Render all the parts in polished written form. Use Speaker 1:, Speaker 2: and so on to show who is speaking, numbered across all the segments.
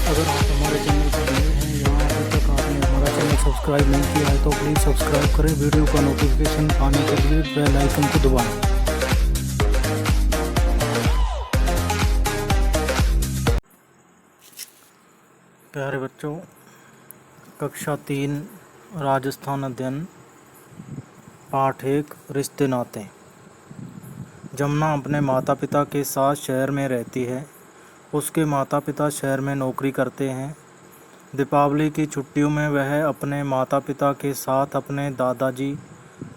Speaker 1: अगर आप हमारे चैनल पर नए हैं या अभी तक आपने हमारा चैनल सब्सक्राइब नहीं किया है तो प्लीज़ सब्सक्राइब करें। वीडियो का नोटिफिकेशन पाने के लिए बेल आइकन को दबाएं। प्यारे बच्चों, कक्षा 3 राजस्थान अध्ययन पाठ 1 रिश्ते नाते। जमुना अपने माता पिता के साथ शहर में रहती है। उसके माता पिता शहर में नौकरी करते हैं। दीपावली की छुट्टियों में वह अपने माता पिता के साथ अपने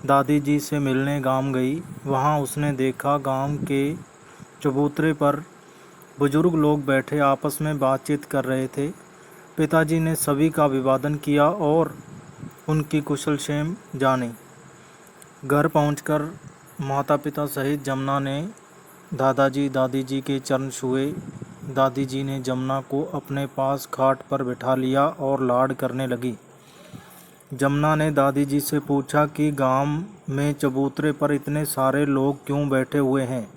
Speaker 1: दादी जी से मिलने गांव गई। वहां उसने देखा गांव के चबूतरे पर बुजुर्ग लोग बैठे आपस में बातचीत कर रहे थे। पिताजी ने सभी का अभिवादन किया और उनकी कुशलक्षेम जानी। घर पहुंचकर माता पिता सहित जमुना ने दादी जी के चरण छुए। दादी जी ने जमुना को अपने पास खाट पर बिठा लिया और लाड करने लगी। जमुना ने दादी जी से पूछा कि गांव में चबूतरे पर इतने सारे लोग क्यों बैठे हुए हैं।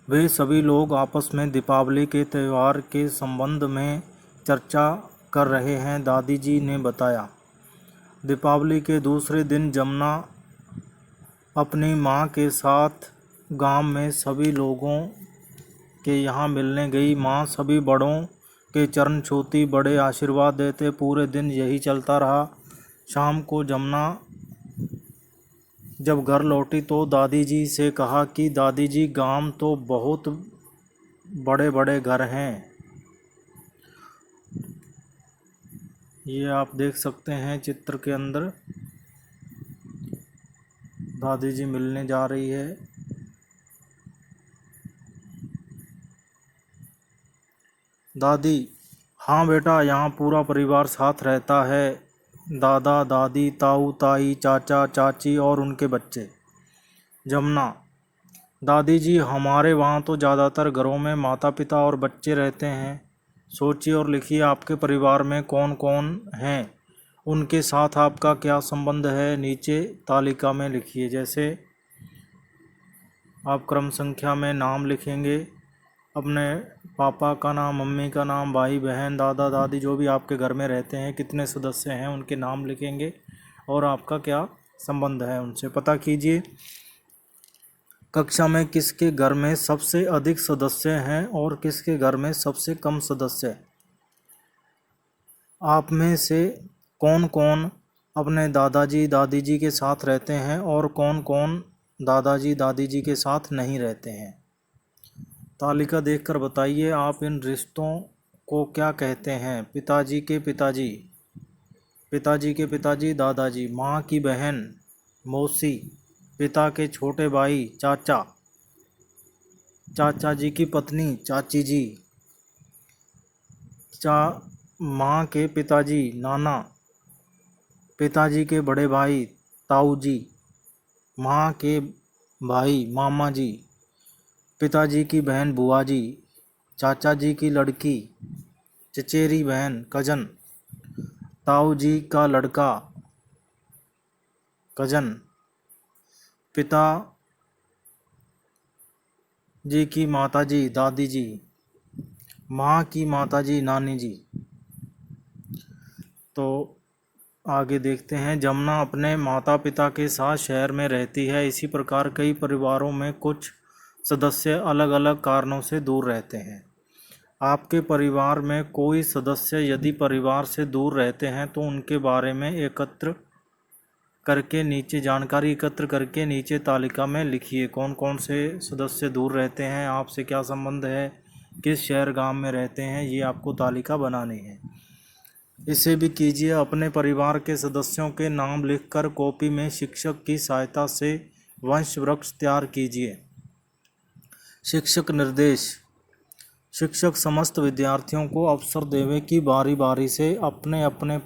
Speaker 1: वे सभी लोग आपस में दीपावली के त्यौहार के संबंध में चर्चा कर रहे हैं, दादी जी ने बताया। दीपावली के दूसरे दिन जमुना अपनी माँ के साथ गांव में सभी लोगों के यहाँ मिलने गई। माँ सभी बड़ों के चरण छूती, बड़े आशीर्वाद देते। पूरे दिन यही चलता रहा। शाम को जमुना जब घर लौटी तो दादी जी से कहा कि दादी जी, गांव तो बहुत बड़े बड़े घर हैं। ये आप देख सकते हैं चित्र के अंदर दादी जी मिलने जा रही है। दादी: हाँ बेटा, यहाँ पूरा परिवार साथ रहता है। दादा दादी, ताऊ ताई, चाचा चाची और उनके बच्चे। जमुना: दादी जी, हमारे वहाँ तो ज़्यादातर घरों में माता पिता और बच्चे रहते हैं। सोचिए और लिखिए आपके परिवार में कौन कौन हैं, उनके साथ आपका क्या संबंध है। नीचे तालिका में लिखिए। जैसे आप क्रम संख्या में नाम लिखेंगे, अपने पापा का नाम, मम्मी का नाम, भाई बहन, दादा दादी, जो भी आपके घर में रहते हैं, कितने सदस्य हैं, उनके नाम लिखेंगे और आपका क्या संबंध है उनसे पता कीजिए। कक्षा में किसके घर में सबसे अधिक सदस्य हैं और किसके घर में सबसे कम सदस्य। आप में से कौन कौन अपने दादाजी दादी जी के साथ रहते हैं और कौन कौन दादाजी दादी जी के साथ नहीं रहते हैं। तालिका देखकर बताइए आप इन रिश्तों को क्या कहते हैं। पिताजी के पिताजी, पिताजी के पिताजी दादाजी, माँ की बहन मौसी, पिता के छोटे भाई चाचा, चाचा जी की पत्नी चाची जी, माँ के पिताजी नाना, पिताजी के बड़े भाई ताऊ जी, माँ के भाई मामा जी, पिताजी की बहन बुआ जी, चाचा जी की लड़की चचेरी बहन कजन, ताऊ जी का लड़का कजन, पिता जी की माता जी दादी जी, माँ की माता जी नानी जी। तो आगे देखते हैं। जमुना अपने माता पिता के साथ शहर में रहती है। इसी प्रकार कई परिवारों में कुछ सदस्य अलग अलग कारणों से दूर रहते हैं। आपके परिवार में कोई सदस्य यदि परिवार से दूर रहते हैं तो उनके बारे में जानकारी एकत्र करके नीचे तालिका में लिखिए। कौन कौन से सदस्य दूर रहते हैं, आपसे क्या संबंध है, किस शहर गांव में रहते हैं, ये आपको तालिका बनानी है। इसे भी कीजिए। अपने परिवार के सदस्यों के नाम लिखकर कॉपी में शिक्षक की सहायता से वंश वृक्ष तैयार कीजिए। शिक्षक निर्देश: शिक्षक समस्त विद्यार्थियों को अवसर देवे कि बारी बारी से अपने अपने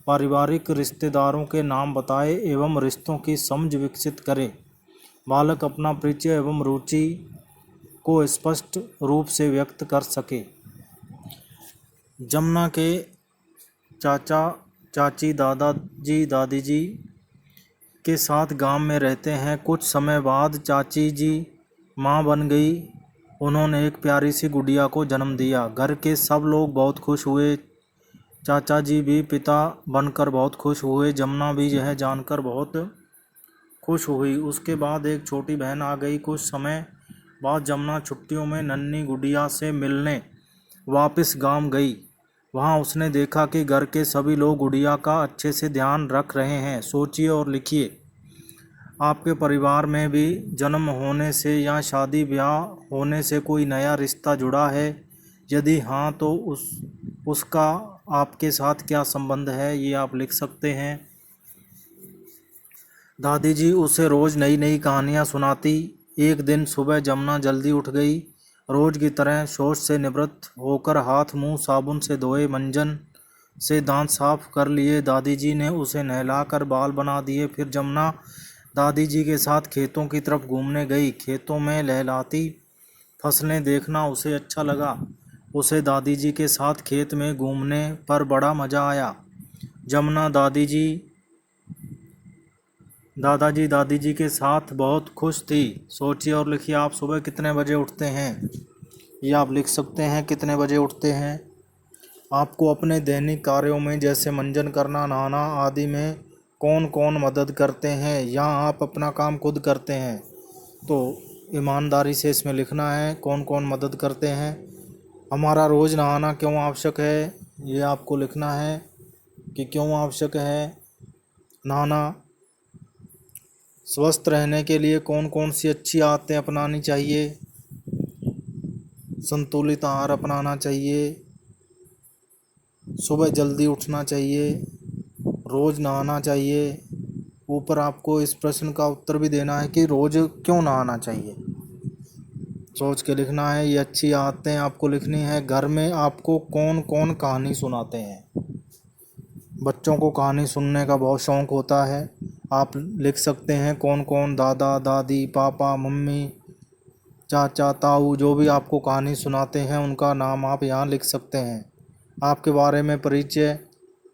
Speaker 1: पारिवारिक रिश्तेदारों के नाम बताए एवं रिश्तों की समझ विकसित करे। बालक अपना परिचय एवं रुचि को स्पष्ट रूप से व्यक्त कर सके। जमुना के चाचा चाची दादाजी दादी जी के साथ गांव में रहते हैं। कुछ समय बाद चाची जी माँ बन गई। उन्होंने एक प्यारी सी गुड़िया को जन्म दिया। घर के सब लोग बहुत खुश हुए। चाचा जी भी पिता बनकर बहुत खुश हुए। जमुना भी यह जानकर बहुत खुश हुई। उसके बाद एक छोटी बहन आ गई। कुछ समय बाद जमुना छुट्टियों में नन्ही गुड़िया से मिलने वापस गांव गई। वहां उसने देखा कि घर के सभी लोग गुड़िया का अच्छे से ध्यान रख रहे हैं। सोचिए और लिखिए, आपके परिवार में भी जन्म होने से या शादी ब्याह होने से कोई नया रिश्ता जुड़ा है? यदि हाँ तो उसका आपके साथ क्या संबंध है, ये आप लिख सकते हैं। दादी जी उसे रोज़ नई नई कहानियाँ सुनाती। एक दिन सुबह जमुना जल्दी उठ गई। रोज़ की तरह शौच से निवृत्त होकर हाथ मुंह साबुन से धोए, मंजन से दांत साफ कर लिए। दादी जी ने उसे नहलाकर बाल बना दिए। फिर जमुना दादी जी के साथ खेतों की तरफ घूमने गई। खेतों में लहलाती फसलें देखना उसे अच्छा लगा। उसे दादी जी के साथ खेत में घूमने पर बड़ा मज़ा आया। जमुना दादाजी दादी जी के साथ बहुत खुश थी। सोचिए और लिखिए, आप सुबह कितने बजे उठते हैं, ये आप लिख सकते हैं कितने बजे उठते हैं। आपको अपने दैनिक कार्यों में जैसे मंजन करना, नहाना आदि में कौन कौन मदद करते हैं, या आप अपना काम खुद करते हैं? तो ईमानदारी से इसमें लिखना है कौन कौन मदद करते हैं। हमारा रोज़ नहाना क्यों आवश्यक है, ये आपको लिखना है कि क्यों आवश्यक है नहाना। स्वस्थ रहने के लिए कौन कौन सी अच्छी आदतें अपनानी चाहिए। संतुलित आहार अपनाना चाहिए, सुबह जल्दी उठना चाहिए, रोज़ नहाना चाहिए। ऊपर आपको इस प्रश्न का उत्तर भी देना है कि रोज़ क्यों नहाना चाहिए। सोच के लिखना है। ये अच्छी आदतें आपको लिखनी है। घर में आपको कौन कौन कहानी सुनाते हैं? बच्चों को कहानी सुनने का बहुत शौक़ होता है। आप लिख सकते हैं कौन कौन, दादा दादी, पापा मम्मी, चाचा ताऊ, जो भी आपको कहानी सुनाते हैं उनका नाम आप यहाँ लिख सकते हैं। आपके बारे में परिचय,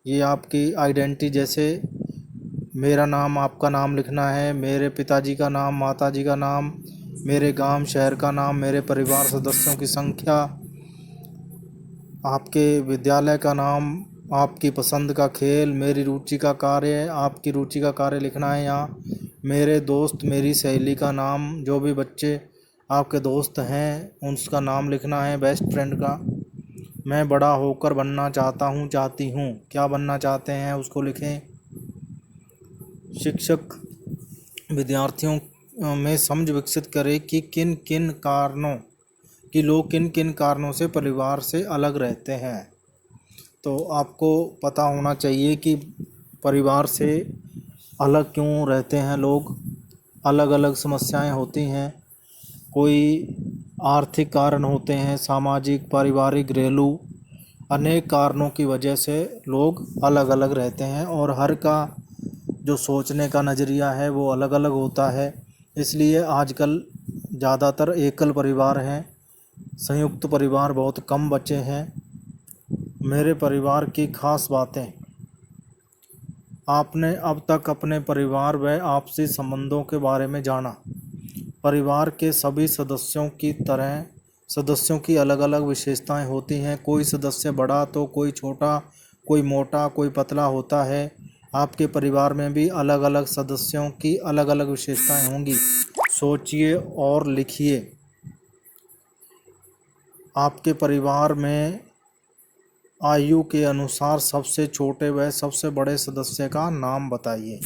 Speaker 1: ये आपकी आइडेंटिटी, जैसे मेरा नाम, आपका नाम लिखना है, मेरे पिताजी का नाम, माताजी का नाम, मेरे गांव शहर का नाम, मेरे परिवार सदस्यों की संख्या, आपके विद्यालय का नाम, आपकी पसंद का खेल, मेरी रुचि का कार्य, आपकी रुचि का कार्य लिखना है यहाँ। मेरे दोस्त, मेरी सहेली का नाम, जो भी बच्चे आपके दोस्त हैं उसका नाम लिखना है, बेस्ट फ्रेंड का। मैं बड़ा होकर बनना चाहता हूँ, चाहती हूँ, क्या बनना चाहते हैं उसको लिखें। शिक्षक विद्यार्थियों में समझ विकसित करे कि लोग किन किन कारणों से परिवार से अलग रहते हैं। तो आपको पता होना चाहिए कि परिवार से अलग क्यों रहते हैं लोग। अलग अलग समस्याएं होती हैं। कोई आर्थिक कारण होते हैं, सामाजिक, पारिवारिक, घरेलू, अनेक कारणों की वजह से लोग अलग अलग रहते हैं। और हर का जो सोचने का नज़रिया है वो अलग अलग होता है। इसलिए आजकल ज़्यादातर एकल परिवार हैं, संयुक्त परिवार बहुत कम बचे हैं। मेरे परिवार की खास बातें। आपने अब तक अपने परिवार व आपसी संबंधों के बारे में जाना। परिवार के सभी सदस्यों की अलग अलग विशेषताएं होती हैं। कोई सदस्य बड़ा तो कोई छोटा, कोई मोटा, कोई पतला होता है। आपके परिवार में भी अलग अलग सदस्यों की अलग अलग विशेषताएं होंगी। सोचिए और लिखिए, आपके परिवार में आयु के अनुसार सबसे छोटे व सबसे बड़े सदस्य का नाम बताइए।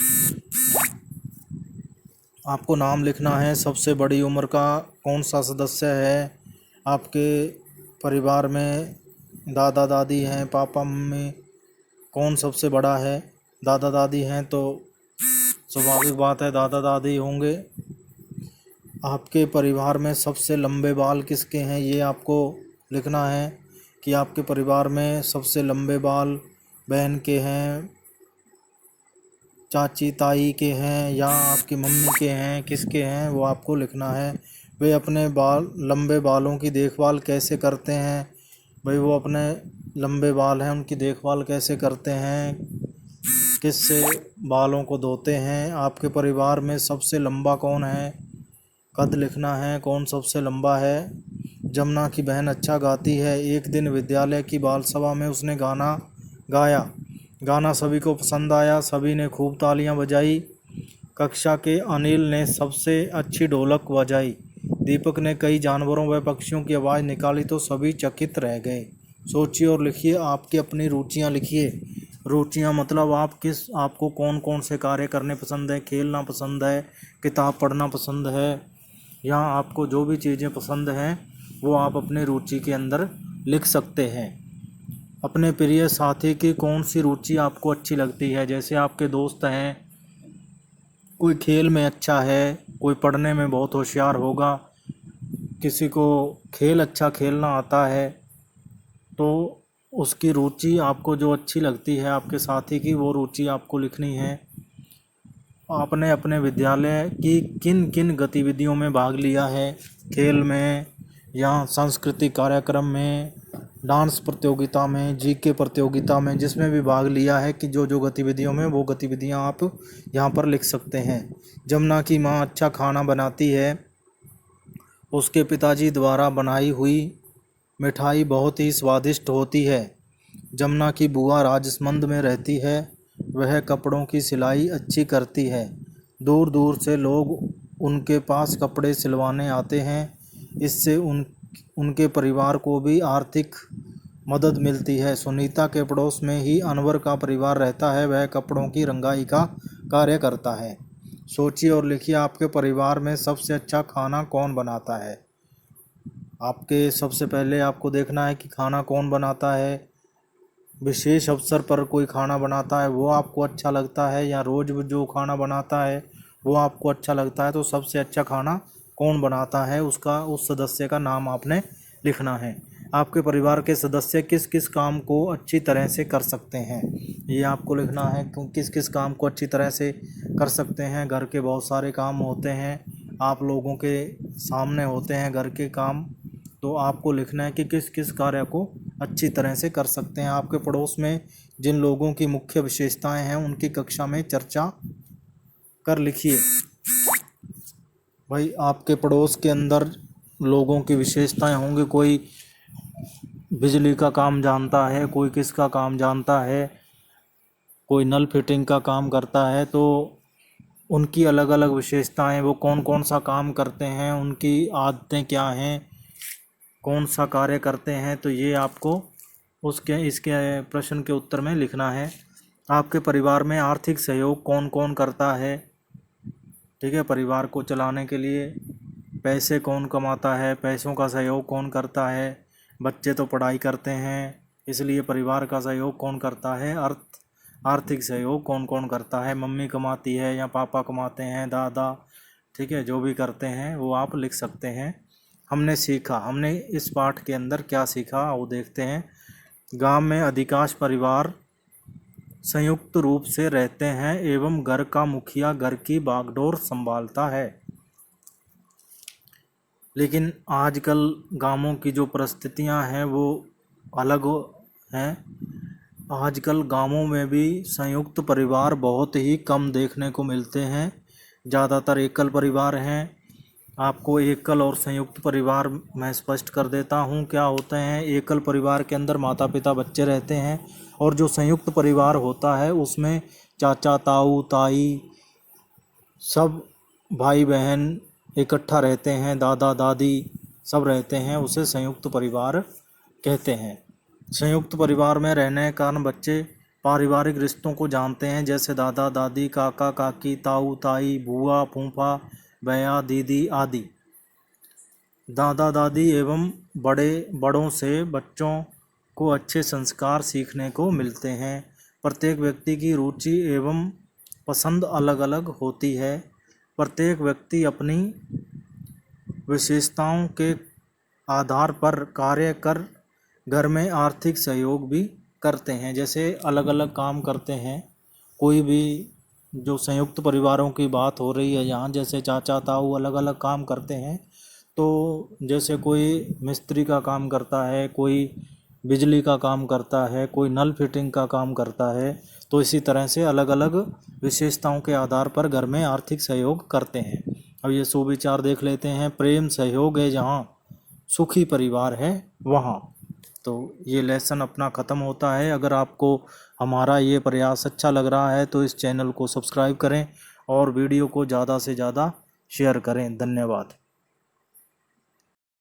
Speaker 1: आपको नाम लिखना है। सबसे बड़ी उम्र का कौन सा सदस्य है आपके परिवार में? दादा दादी हैं, पापा मम्मी, कौन सबसे बड़ा है? दादा दादी हैं तो स्वाभाविक बात है दादा दादी होंगे। आपके परिवार में सबसे लंबे बाल किसके हैं, ये आपको लिखना है कि आपके परिवार में सबसे लंबे बाल बहन के हैं, चाची ताई के हैं, या आपकी मम्मी के हैं, किसके हैं वो आपको लिखना है। वे अपने लंबे बालों की देखभाल कैसे करते हैं? भाई वो अपने लंबे बाल हैं उनकी देखभाल कैसे करते हैं, किससे बालों को धोते हैं। आपके परिवार में सबसे लंबा कौन है? कद लिखना है, कौन सबसे लंबा है। जमुना की बहन अच्छा गाती है। एक दिन विद्यालय की बाल सभा में उसने गाना गाया। गाना सभी को पसंद आया, सभी ने खूब तालियां बजाई। कक्षा के अनिल ने सबसे अच्छी ढोलक बजाई। दीपक ने कई जानवरों व पक्षियों की आवाज़ निकाली तो सभी चकित रह गए। सोचिए और लिखिए, आपकी अपनी रुचियां लिखिए। रुचियां मतलब आपको कौन कौन से कार्य करने पसंद है, खेलना पसंद है, किताब पढ़ना पसंद है, या आपको जो भी चीज़ें पसंद हैं वो आप अपनी रुचि के अंदर लिख सकते हैं। अपने प्रिय साथी की कौन सी रुचि आपको अच्छी लगती है। जैसे आपके दोस्त हैं, कोई खेल में अच्छा है, कोई पढ़ने में बहुत होशियार होगा, किसी को खेल अच्छा खेलना आता है, तो उसकी रुचि आपको जो अच्छी लगती है आपके साथी की, वो रुचि आपको लिखनी है। आपने अपने विद्यालय की किन किन गतिविधियों में भाग लिया है, खेल में या सांस्कृतिक कार्यक्रम में, डांस प्रतियोगिता में, जीके प्रतियोगिता में, जिसमें भी भाग लिया है कि जो जो गतिविधियों में, वो गतिविधियां आप यहाँ पर लिख सकते हैं। जमुना की माँ अच्छा खाना बनाती है। उसके पिताजी द्वारा बनाई हुई मिठाई बहुत ही स्वादिष्ट होती है। जमुना की बुआ राजसमंद में रहती है। वह कपड़ों की सिलाई अच्छी करती है। दूर दूर से लोग उनके पास कपड़े सिलवाने आते हैं। इससे उनके परिवार को भी आर्थिक मदद मिलती है। सुनीता के पड़ोस में ही अनवर का परिवार रहता है। वह कपड़ों की रंगाई का कार्य करता है। सोचिए और लिखिए, आपके परिवार में सबसे अच्छा खाना कौन बनाता है। आपके सबसे पहले आपको देखना है कि खाना कौन बनाता है। विशेष अवसर पर कोई खाना बनाता है वो आपको अच्छा लगता है, या रोज़ जो खाना बनाता है वो आपको अच्छा लगता है। तो सबसे अच्छा खाना कौन बनाता है, उस सदस्य का नाम आपने लिखना है। आपके परिवार के सदस्य किस किस काम को अच्छी तरह से कर सकते हैं, ये आपको लिखना है। किस किस काम को अच्छी तरह से कर सकते हैं। घर के बहुत सारे काम होते हैं, आप लोगों के सामने होते हैं घर के काम, तो आपको लिखना है कि किस किस कार्य को अच्छी तरह से कर सकते हैं। आपके पड़ोस में जिन लोगों की मुख्य विशेषताएं हैं उनकी कक्षा में चर्चा कर लिखिए। भाई, आपके पड़ोस के अंदर लोगों की विशेषताएं होंगी। कोई बिजली का काम जानता है, कोई किसका काम जानता है, कोई नल फिटिंग का काम करता है, तो उनकी अलग अलग विशेषताएं, वो कौन कौन सा काम करते हैं, उनकी आदतें क्या हैं, कौन सा कार्य करते हैं, तो ये आपको इसके प्रश्न के उत्तर में लिखना है। आपके परिवार में आर्थिक सहयोग कौन कौन करता है। ठीक है, परिवार को चलाने के लिए पैसे कौन कमाता है, पैसों का सहयोग कौन करता है। बच्चे तो पढ़ाई करते हैं, इसलिए परिवार का सहयोग कौन करता है। आर्थिक सहयोग कौन कौन करता है, मम्मी कमाती है या पापा कमाते हैं, दादा, ठीक है, जो भी करते हैं वो आप लिख सकते हैं। हमने इस पाठ के अंदर क्या सीखा वो देखते हैं। गांव में अधिकांश परिवार संयुक्त रूप से रहते हैं एवं घर का मुखिया घर की बागडोर संभालता है। लेकिन आजकल गांवों की जो परिस्थितियां हैं वो अलग हैं। आजकल गांवों में भी संयुक्त परिवार बहुत ही कम देखने को मिलते हैं। ज़्यादातर एकल परिवार हैं। आपको एकल और संयुक्त परिवार मैं स्पष्ट कर देता हूँ क्या होते हैं। एकल परिवार के अंदर माता पिता बच्चे रहते हैं, और जो संयुक्त परिवार होता है उसमें चाचा ताऊ ताई सब भाई बहन इकट्ठा रहते हैं, दादा दादी सब रहते हैं, उसे संयुक्त परिवार कहते हैं। संयुक्त परिवार में रहने के कारण बच्चे पारिवारिक रिश्तों को जानते हैं, जैसे दादा दादी, काका काकी, ताऊ ताई, बुआ फूफा, भैया दीदी आदि। दादा दादी एवं बड़ों से बच्चों को अच्छे संस्कार सीखने को मिलते हैं। प्रत्येक व्यक्ति की रुचि एवं पसंद अलग अलग होती है। प्रत्येक व्यक्ति अपनी विशेषताओं के आधार पर कार्य कर घर में आर्थिक सहयोग भी करते हैं। जैसे अलग अलग काम करते हैं, कोई भी जो संयुक्त परिवारों की बात हो रही है यहाँ, जैसे चाचा ताऊ अलग अलग काम करते हैं। तो जैसे कोई मिस्त्री का काम करता है, कोई बिजली का काम करता है, कोई नल फिटिंग का काम करता है, तो इसी तरह से अलग अलग विशेषताओं के आधार पर घर में आर्थिक सहयोग करते हैं। अब ये सुविचार देख लेते हैं। प्रेम सहयोग है जहाँ सुखी परिवार है वहाँ। तो ये लेसन अपना ख़त्म होता है। अगर आपको हमारा ये प्रयास अच्छा लग रहा है तो इस चैनल को सब्सक्राइब करें और वीडियो को ज़्यादा से ज़्यादा शेयर करें। धन्यवाद।